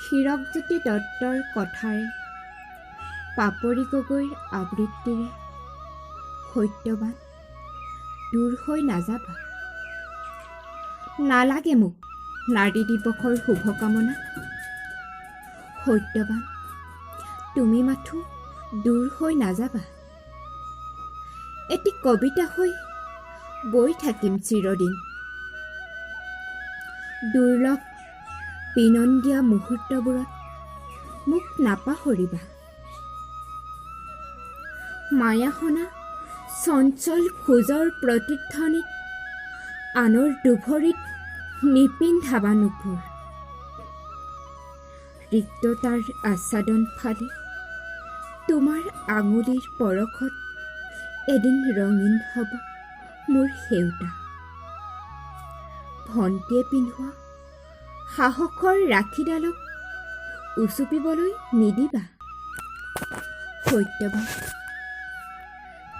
হীৰকজ্যোতি দত্তৰ কথাৰে পাপৰি গগৈৰ আবৃত্তিৰে সত্যবান দূৰ হৈ নাযাবা। নালাগে মোক নাৰী দিৱসৰ শুভকামনা। সত্যবান তুমি মাথো দূৰ হৈ নাযাবা। এটি কবিতা হৈ বৈ থাকিম চিৰদিন। দুৰ্লভ বিনন্দীয়া মুহূৰ্তবোৰত মোক নাপাহৰিবা। মায়াসনা চঞ্চল খোজৰ প্ৰতিধ্বনিত আনৰ দুভৰিত নিপিন্ধাবা নুপুৰ। ৰিক্ততাৰ আচ্ছাদন ফালি তোমাৰ আঙুলিৰ পৰশত এদিন ৰঙীন হ'ব মোৰ সেউতা। ভণ্টিয়ে পিন্ধোৱা সাহসৰ ৰাখীডালক উচুপিবলৈ নিদিবা। সত্যবান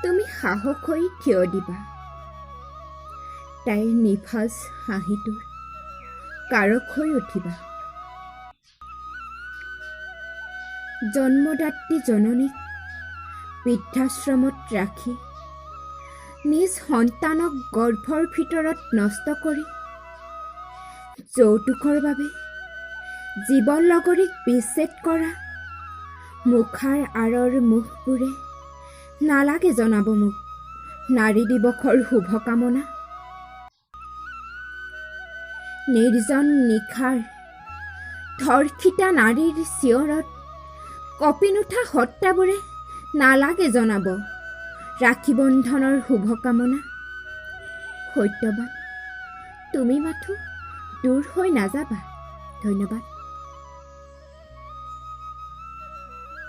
তুমি সাহস হৈ থিয় দিবা। তাইৰ নিভাঁজ হাঁহিটোৰ কাৰক হৈ উঠিবা। জন্মদাত্ৰী জননীক বৃদ্ধাশ্ৰমত ৰাখি নিজ সন্তানক গৰ্ভৰ ভিতৰত নষ্ট কৰি যৌতুকৰ বাবে জীৱন লগৰীক বিচ্ছেদ কৰা মুখাৰ আঁৰৰ মুখবোৰে নালাগে জনাব মোক নাৰী দিৱসৰ শুভকামনা। নিৰ্জন নিশাৰ ধৰ্ষিতা নাৰীৰ চিঞৰত কঁপি নুঠা হত্যাবোৰে নালাগে জনাব ৰাখী বন্ধনৰ শুভকামনা। সত্যবান তুমি মাথো দূৰ হৈ নাযাবা। ধন্যবাদ।